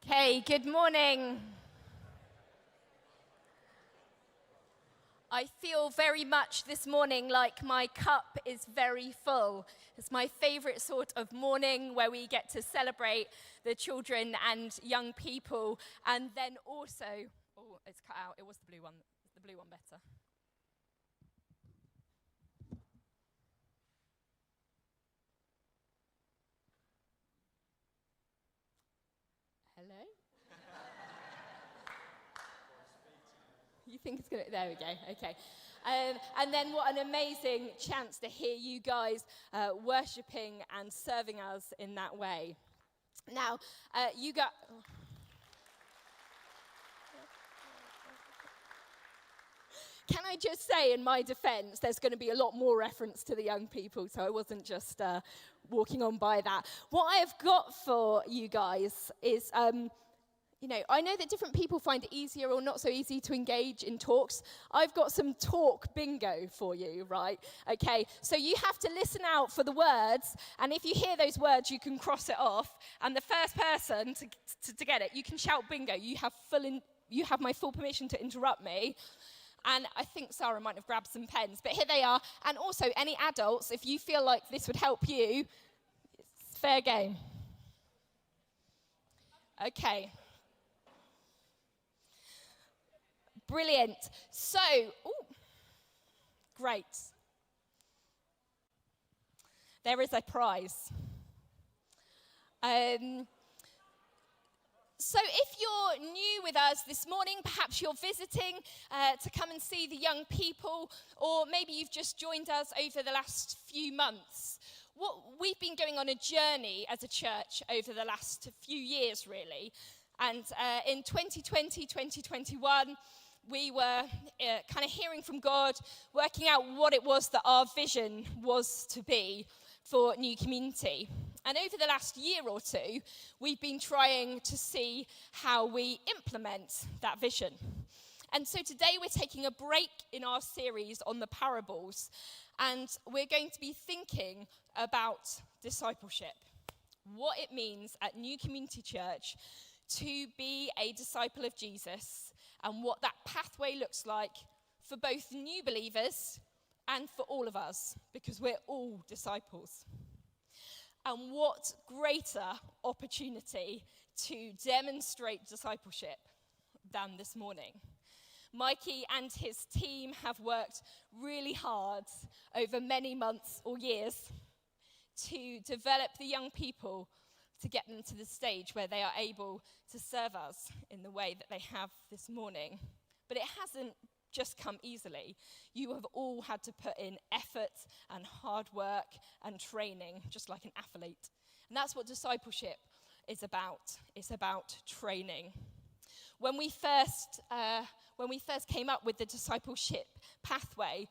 Okay, good morning. I feel very much this morning like my cup is very full. It's my favourite sort of morning where we get to celebrate the children and young people. And then also, oh, it's cut out. It was the blue one. Is the blue one better? Hello? You think it's going to... There we go. Okay. And then what an amazing chance to hear you guys worshipping and serving us in that way. Now, you got... Can I just say, in my defense, there's going to be a lot more reference to the young people, so I wasn't just walking on by that. What I have got for you guys is... I know that different people find it easier or not so easy to engage in talks. I've got some talk bingo for you, right? Okay, so you have to listen out for the words, and if you hear those words, you can cross it off. And the first person to get it, you can shout bingo. You have my full permission to interrupt me. And I think Sarah might have grabbed some pens, but here they are. And also, any adults, if you feel like this would help you, it's fair game. Okay. Brilliant. So, great. There is a prize. So if you're new with us this morning, perhaps you're visiting to come and see the young people, or maybe you've just joined us over the last few months. We've been going on a journey as a church over the last few years, really. And in 2020, 2021, we were kind of hearing from God, working out what it was that our vision was to be for New Community. And over the last year or two, we've been trying to see how we implement that vision. And so today we're taking a break in our series on the parables, and we're going to be thinking about discipleship, what it means at New Community Church to be a disciple of Jesus, and what that pathway looks like for both new believers and for all of us, because we're all disciples. And what greater opportunity to demonstrate discipleship than this morning. Mikey and his team have worked really hard over many months or years to develop the young people, to get them to the stage where they are able to serve us in the way that they have this morning. But it hasn't just come easily. You have all had to put in effort and hard work and training, just like an athlete. And that's what discipleship is about. It's about training. When we first came up with the Discipleship Pathway,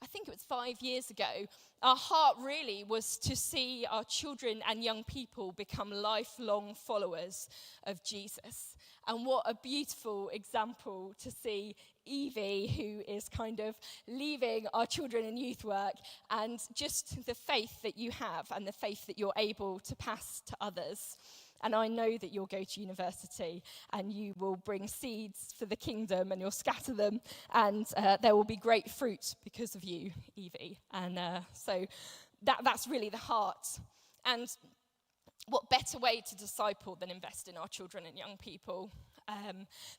I think it was 5 years ago, our heart really was to see our children and young people become lifelong followers of Jesus. And what a beautiful example to see Evie, who is kind of leaving our children and youth work, and just the faith that you have and the faith that you're able to pass to others. And I know that you'll go to university and you will bring seeds for the kingdom and you'll scatter them, and there will be great fruit because of you, Evie. And so that's really the heart. And what better way to disciple than invest in our children and young people?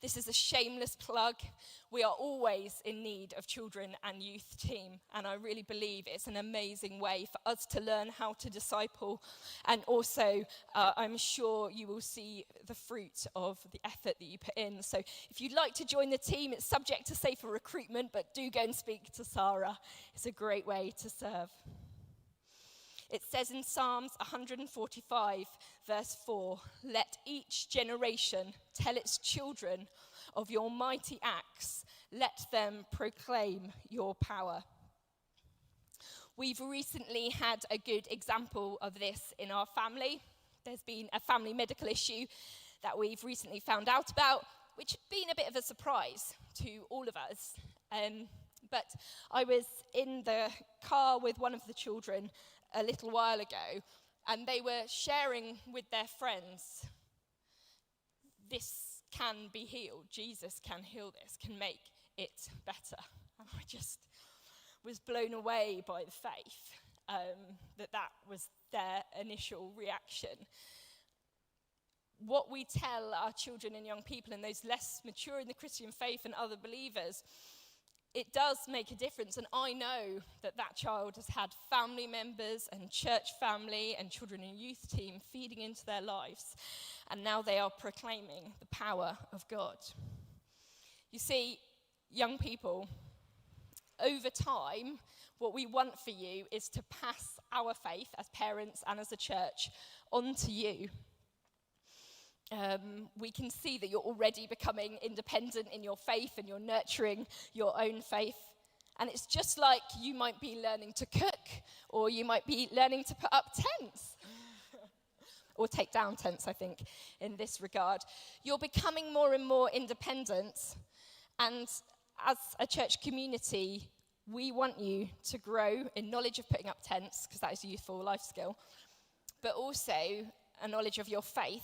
This is a shameless plug. We are always in need of children and youth team, and I really believe it's an amazing way for us to learn how to disciple, and also I'm sure you will see the fruit of the effort that you put in. So if you'd like to join the team, it's subject to safer recruitment, but do go and speak to Sarah. It's a great way to serve. It says in Psalms 145, verse 4, "Let each generation tell its children of your mighty acts. Let them proclaim your power." We've recently had a good example of this in our family. There's been a family medical issue that we've recently found out about, which has been a bit of a surprise to all of us. But I was in the car with one of the children a little while ago, and they were sharing with their friends this can be healed. Jesus can heal this, can make it better. And I just was blown away by the faith that was their initial reaction. What we tell our children and young people and those less mature in the Christian faith and other believers, it does make a difference. And I know that child has had family members and church family and children and youth team feeding into their lives. And now they are proclaiming the power of God. You see, young people, over time, what we want for you is to pass our faith as parents and as a church on to you. We can see that you're already becoming independent in your faith and you're nurturing your own faith. And it's just like you might be learning to cook, or you might be learning to put up tents. Or take down tents, I think, in this regard. You're becoming more and more independent. And as a church community, we want you to grow in knowledge of putting up tents, because that is a youthful life skill, but also a knowledge of your faith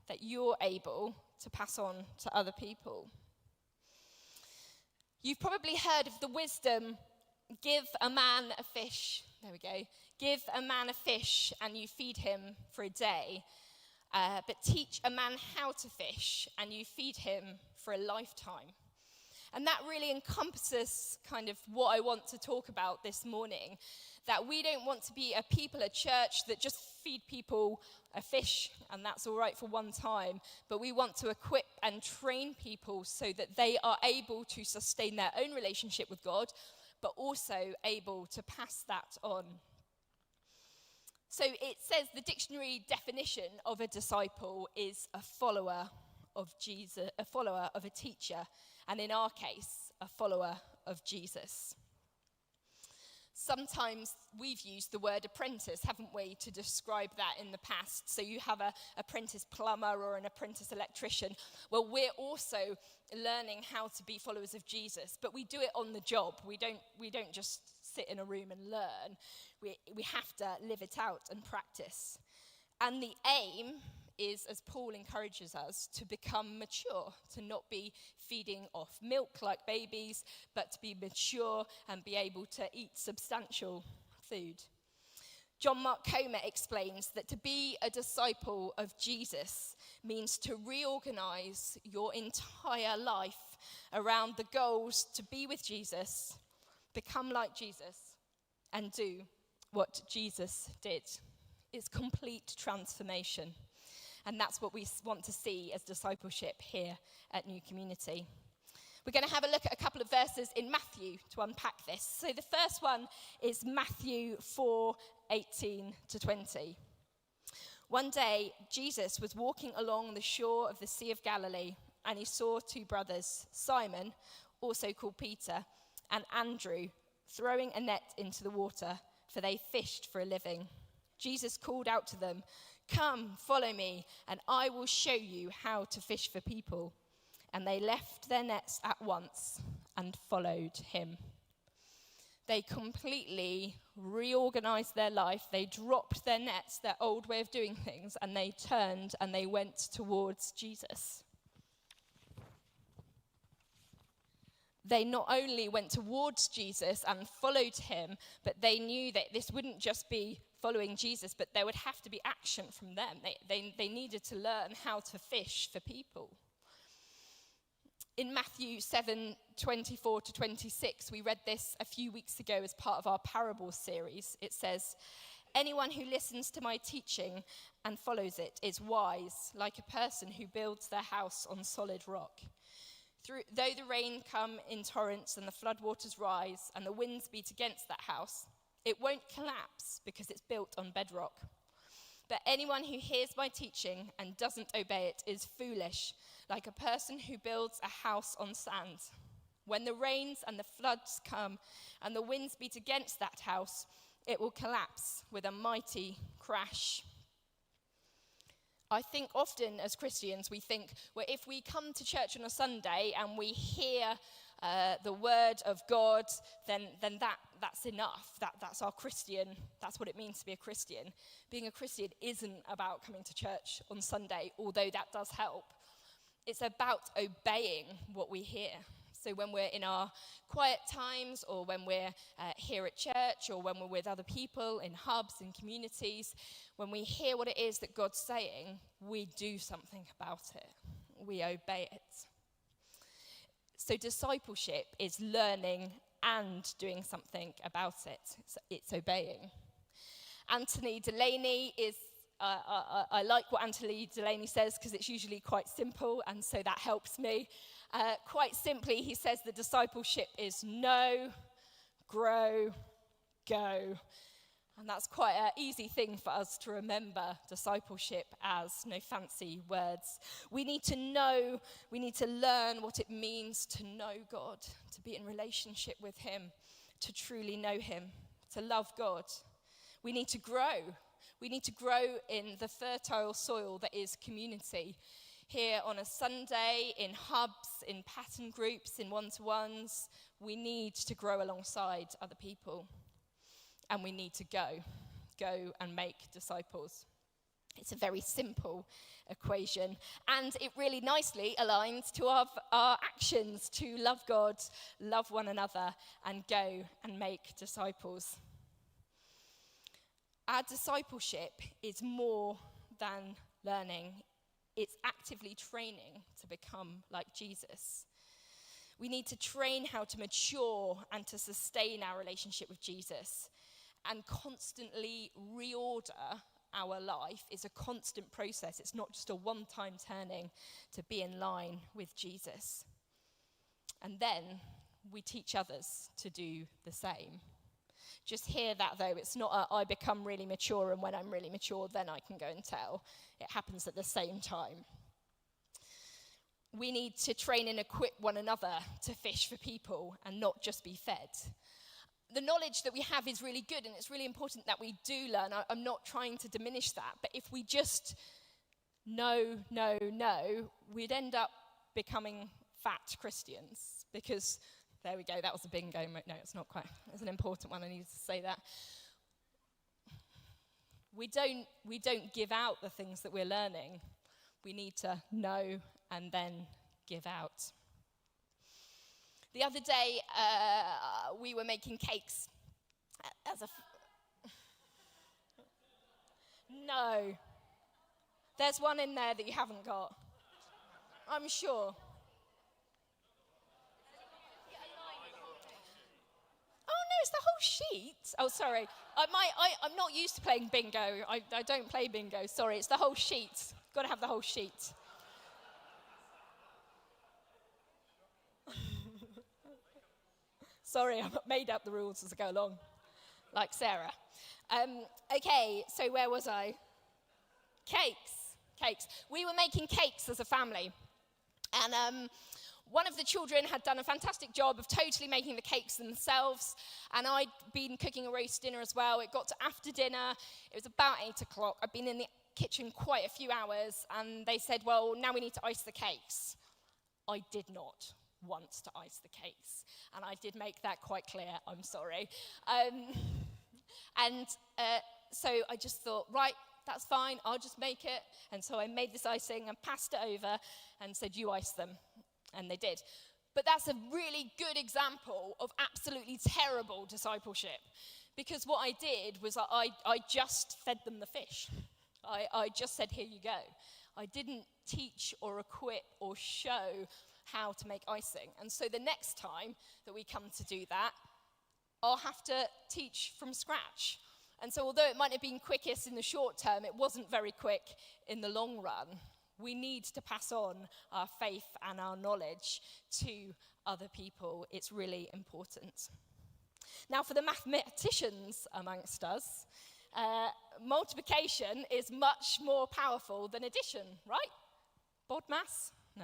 that you're able to pass on to other people. You've probably heard of the wisdom, give a man a fish. There we go. Give a man a fish and you feed him for a day. But teach a man how to fish and you feed him for a lifetime. And that really encompasses kind of what I want to talk about this morning. That we don't want to be a people, a church that just feed people a fish and that's all right for one time. But we want to equip and train people so that they are able to sustain their own relationship with God, but also able to pass that on. So it says the dictionary definition of a disciple is a follower of Jesus, a follower of a teacher, and in our case, a follower of Jesus. Sometimes we've used the word apprentice, haven't we, to describe that in the past. So you have an apprentice plumber or an apprentice electrician. Well, we're also learning how to be followers of Jesus, but we do it on the job. We don't just sit in a room and learn. We have to live it out and practice. And the aim is, as Paul encourages us, to become mature, to not be feeding off milk like babies, but to be mature and be able to eat substantial food. John Mark Comer explains that to be a disciple of Jesus means to reorganize your entire life around the goals to be with Jesus, become like Jesus, and do what Jesus did. It's complete transformation. And that's what we want to see as discipleship here at New Community. We're going to have a look at a couple of verses in Matthew to unpack this. So the first one is Matthew 4:18 to 20. One day, Jesus was walking along the shore of the Sea of Galilee, and he saw two brothers, Simon, also called Peter, and Andrew, throwing a net into the water, for they fished for a living. Jesus called out to them, "Come, follow me, and I will show you how to fish for people." And they left their nets at once and followed him. They completely reorganized their life. They dropped their nets, their old way of doing things, and they turned and they went towards Jesus. They not only went towards Jesus and followed him, but they knew that this wouldn't just be following Jesus, but there would have to be action from them. They needed to learn how to fish for people. In Matthew 7:24 to 26, we read this a few weeks ago as part of our parable series. It says, "Anyone who listens to my teaching and follows it is wise, like a person who builds their house on solid rock. Though the rain come in torrents and the floodwaters rise and the winds beat against that house, it won't collapse because it's built on bedrock. But anyone who hears my teaching and doesn't obey it is foolish, like a person who builds a house on sand. When the rains and the floods come and the winds beat against that house, it will collapse with a mighty crash." I think often as Christians we think, well, if we come to church on a Sunday and we hear the word of God, then that's enough. That's our Christian. That's what it means to be a Christian. Being a Christian isn't about coming to church on Sunday, although that does help. It's about obeying what we hear. So when we're in our quiet times, or when we're here at church, or when we're with other people in hubs and communities, when we hear what it is that God's saying, we do something about it. We obey it. So discipleship is learning and doing something about it. It's obeying. Anthony Delaney is, I like what Anthony Delaney says because it's usually quite simple, and so that helps me. Quite simply, he says that discipleship is know, grow, go. And that's quite an easy thing for us to remember discipleship as, no fancy words. We need to know, we need to learn what it means to know God, to be in relationship with him, to truly know him, to love God. We need to grow. We need to grow in the fertile soil that is community. Here on a Sunday, in hubs, in pattern groups, in one-to-ones, we need to grow alongside other people. And we need to go and make disciples. It's a very simple equation. And it really nicely aligns to our actions to love God, love one another, and go and make disciples. Our discipleship is more than learning. It's actively training to become like Jesus. We need to train how to mature and to sustain our relationship with Jesus. And constantly reorder our life is a constant process. It's not just a one-time turning to be in line with Jesus. And then we teach others to do the same. Just hear that, though. It's not I become really mature, and when I'm really mature, then I can go and tell. It happens at the same time. We need to train and equip one another to fish for people and not just be fed. The knowledge that we have is really good, and it's really important that we do learn. I'm not trying to diminish that, but if we just know, we'd end up becoming fat Christians, because there we go, that was a bingo. No, it's not quite. It's an important one. I needed to say that. We don't give out the things that we're learning. We need to know and then give out. The other day, we were making cakes. No. There's one in there that you haven't got. I'm sure. It's the whole sheet. Oh, sorry. I'm not used to playing bingo. I don't play bingo. Sorry, it's the whole sheet. Got to have the whole sheet. Sorry, I've made up the rules as I go along, like Sarah. Okay, so where was I? Cakes. We were making cakes as a family. And one of the children had done a fantastic job of totally making the cakes themselves, and I'd been cooking a roast dinner as well. It got to after dinner. It was about 8 o'clock. I'd been in the kitchen quite a few hours, and they said, well, now we need to ice the cakes. I did not want to ice the cakes, and I did make that quite clear. I'm sorry. So I just thought, right, that's fine. I'll just make it. And so I made this icing and passed it over and said, you ice them. And they did. But that's a really good example of absolutely terrible discipleship. Because what I did was I just fed them the fish. I just said, here you go. I didn't teach or equip or show how to make icing. And so the next time that we come to do that, I'll have to teach from scratch. And so although it might have been quickest in the short term, it wasn't very quick in the long run. We need to pass on our faith and our knowledge to other people. It's really important. Now, for the mathematicians amongst us, multiplication is much more powerful than addition, right? Bod maths? No,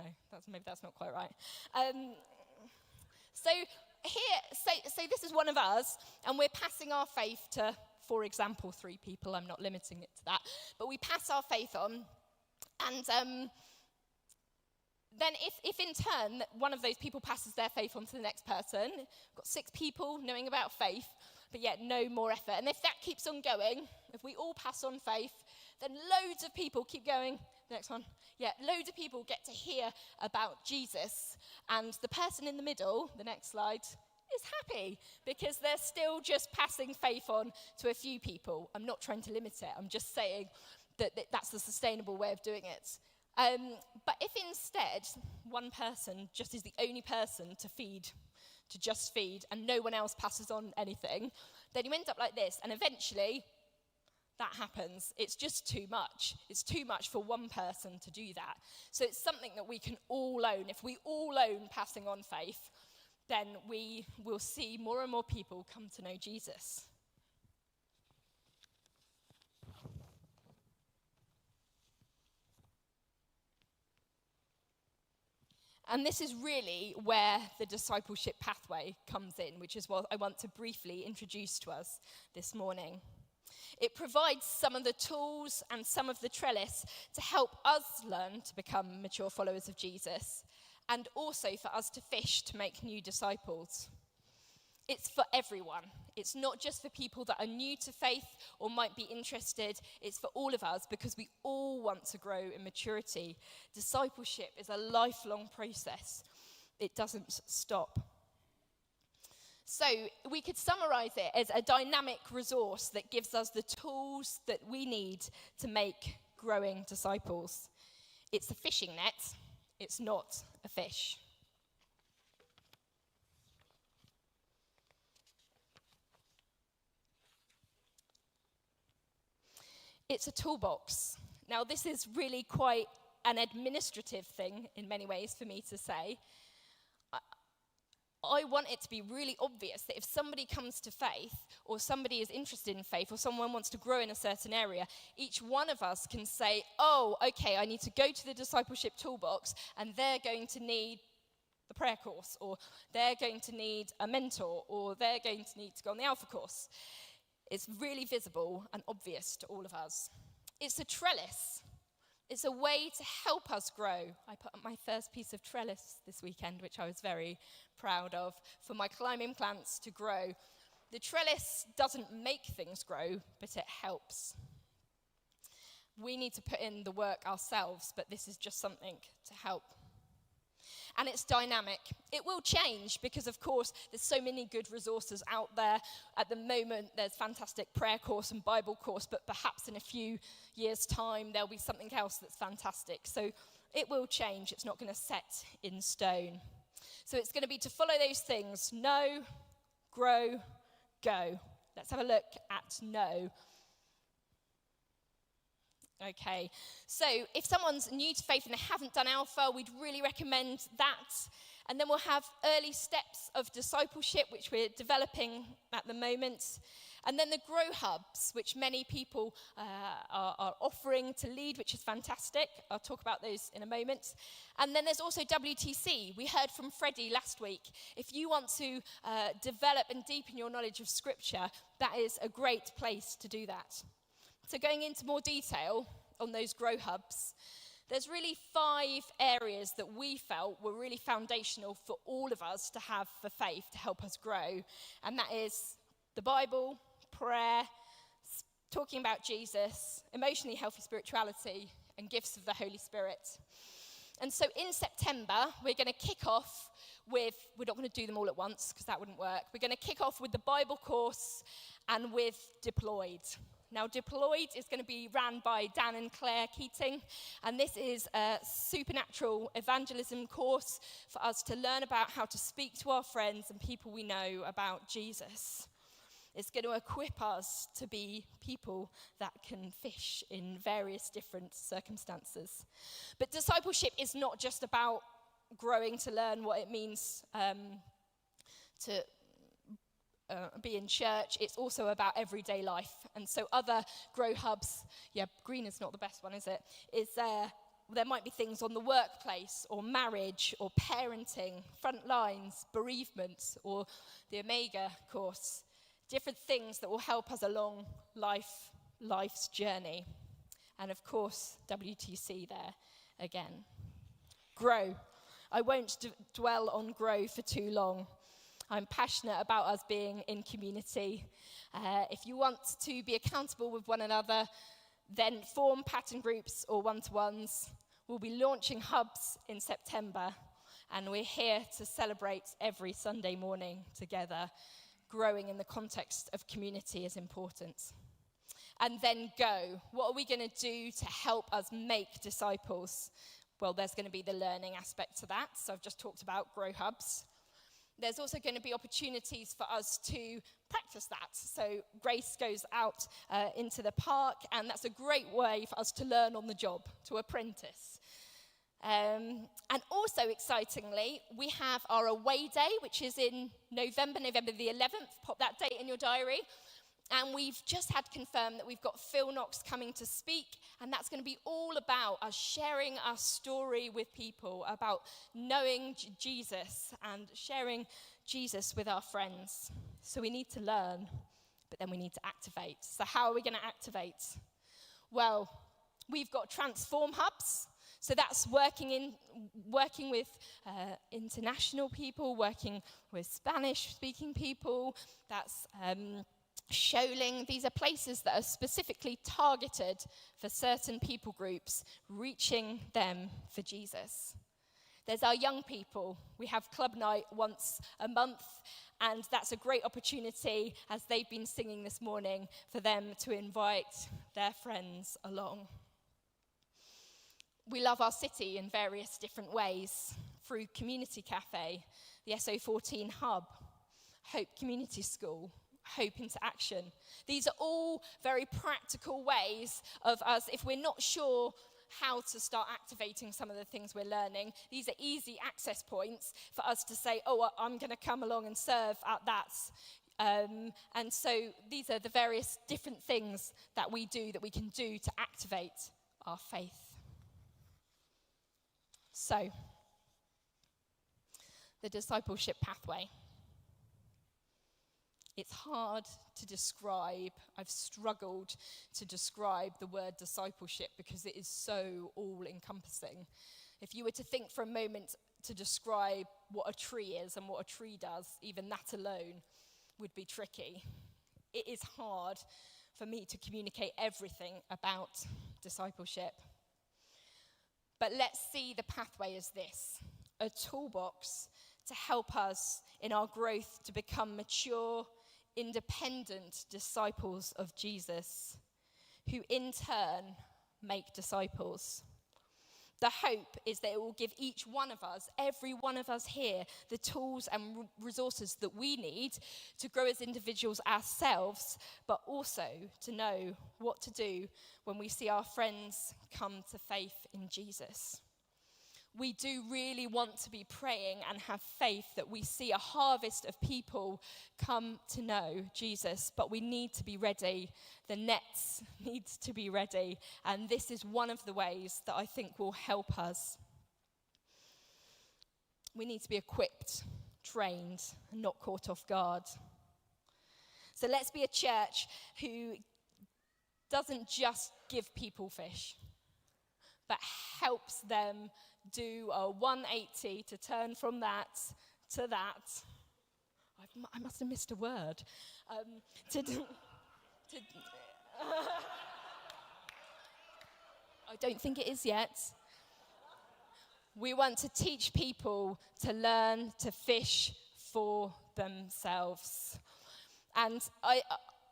maybe that's not quite right. So this is one of us, and we're passing our faith to, for example, 3 people. I'm not limiting it to that. But we pass our faith on. And then if in turn one of those people passes their faith on to the next person, we've got 6 people knowing about faith, but yet no more effort. And if that keeps on going, if we all pass on faith, then loads of people keep going, next one, Yeah, loads of people get to hear about Jesus, and the person in the middle, the next slide, is happy because they're still just passing faith on to a few people. I'm not trying to limit it. I'm just saying that that's the sustainable way of doing it. But if instead one person just is the only person to just feed, and no one else passes on anything, then you end up like this, and eventually that happens. It's just too much. It's too much for one person to do that. So it's something that we can all own. If we all own passing on faith, then we will see more and more people come to know Jesus. And this is really where the Discipleship Pathway comes in, which is what I want to briefly introduce to us this morning. It provides some of the tools and some of the Trellis to help us learn to become mature followers of Jesus, and also for us to fish to make new disciples. It's for everyone. It's not just for people that are new to faith or might be interested. It's for all of us because we all want to grow in maturity. Discipleship is a lifelong process. It doesn't stop. So we could summarize it as a dynamic resource that gives us the tools that we need to make growing disciples. It's a fishing net. It's not a fish. It's a toolbox. Now, this is really quite an administrative thing in many ways for me to say. I want it to be really obvious that if somebody comes to faith, or somebody is interested in faith, or someone wants to grow in a certain area, each one of us can say, oh, okay, I need to go to the discipleship toolbox, and they're going to need the prayer course, or they're going to need a mentor, or they're going to need to go on the Alpha course. It's really visible and obvious to all of us. It's a trellis. It's a way to help us grow. I put up my first piece of trellis this weekend, which I was very proud of, for my climbing plants to grow. The trellis doesn't make things grow, but it helps. We need to put in the work ourselves, but this is just something to help. And it's dynamic. It will change because, of course, there's so many good resources out there. At the moment, there's fantastic prayer course and Bible course, but perhaps in a few years' time, there'll be something else that's fantastic. So it will change. It's not going to set in stone. So it's going to be to follow those things: know, grow, go. Let's have a look at know. Okay, so if someone's new to faith and they haven't done Alpha, we'd really recommend that. And then we'll have early steps of discipleship, which we're developing at the moment. And then the Grow Hubs, which many people are offering to lead, which is fantastic. I'll talk about those in a moment. And then there's also WTC. We heard from Freddie last week. If you want to develop and deepen your knowledge of Scripture, that is a great place to do that. So going into more detail on those Grow Hubs, there's really 5 areas that we felt were really foundational for all of us to have for faith to help us grow. And that is the Bible, prayer, talking about Jesus, emotionally healthy spirituality, and gifts of the Holy Spirit. And so in September, we're going to kick off with, we're not going to do them all at once because that wouldn't work. We're going to kick off with the Bible course and with Deployed. Now, Deployed is going to be ran by Dan and Claire Keating, and this is a supernatural evangelism course for us to learn about how to speak to our friends and people we know about Jesus. It's going to equip us to be people that can fish in various different circumstances. But discipleship is not just about growing to learn what it means to be in church. It's also about everyday life. And so other Grow Hubs, green is not the best one, is it? There might be things on the workplace or marriage or parenting, front lines, bereavement, or the Omega course. Different things that will help us along life's journey. And of course, WTC there again. Grow. I won't dwell on grow for too long. I'm passionate about us being in community. If you want to be accountable with one another, then form pattern groups or one-to-ones. We'll be launching hubs in September, and we're here to celebrate every Sunday morning together. Growing in the context of community is important. And then go. What are we going to do to help us make disciples? Well, there's going to be the learning aspect to that. So I've just talked about grow hubs. There's also going to be opportunities for us to practice that. So Grace goes out into the park, and that's a great way for us to learn on the job, to apprentice. And also, excitingly, we have our away day, which is in November the 11th. Pop that date in your diary. And we've just had confirmed that we've got Phil Knox coming to speak, and that's going to be all about us sharing our story with people, about knowing Jesus and sharing Jesus with our friends. So we need to learn, but then we need to activate. So how are we going to activate? Well, we've got transform hubs. So that's working with international people, working with Spanish-speaking people. That's Shoaling. These are places that are specifically targeted for certain people groups, reaching them for Jesus. There's our young people. We have club night once a month, and that's a great opportunity, as they've been singing this morning, for them to invite their friends along. We love our city in various different ways, through Community Cafe, the SO14 Hub, Hope Community School, Hope into Action. These are all very practical ways of us, if we're not sure how to start activating some of the things we're learning, these are easy access points for us to say, oh, I'm going to come along and serve at that. And so these are the various different things that we can do to activate our faith. So, the Discipleship Pathway. It's hard to describe. I've struggled to describe the word discipleship because it is so all-encompassing. If you were to think for a moment to describe what a tree is and what a tree does, even that alone would be tricky. It is hard for me to communicate everything about discipleship. But let's see the pathway as this: a toolbox to help us in our growth to become mature, independent disciples of Jesus, who in turn make disciples. The hope is that it will give each one of us, every one of us here, the tools and resources that we need to grow as individuals ourselves, but also to know what to do when we see our friends come to faith in Jesus. We do really want to be praying and have faith that we see a harvest of people come to know Jesus, but we need to be ready. The nets need to be ready, and this is one of the ways that I think will help us. We need to be equipped, trained, and not caught off guard. So let's be a church who doesn't just give people fish, but helps them do a 180 to turn from that to that. I must have missed a word. I don't think it is yet. We want to teach people to learn to fish for themselves. And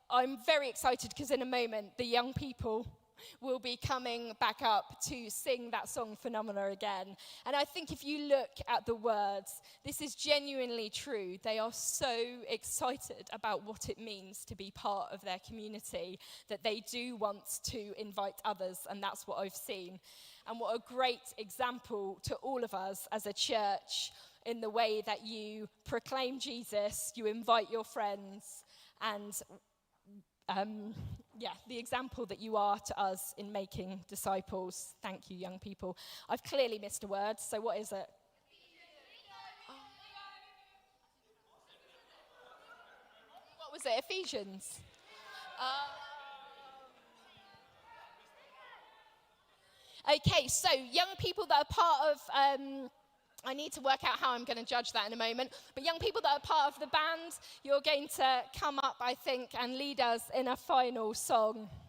I'm very excited because in a moment, the young people will be coming back up to sing that song Phenomena again. And I think if you look at the words, this is genuinely true. They are so excited about what it means to be part of their community that they do want to invite others, and that's what I've seen. And what a great example to all of us as a church in the way that you proclaim Jesus, you invite your friends, and the example that you are to us in making disciples. Thank you, young people. I've clearly missed a word, so what is it? What was it? Ephesians? Okay, so young people that are part of... I need to work out how I'm going to judge that in a moment. But young people that are part of the band, you're going to come up, I think, and lead us in a final song.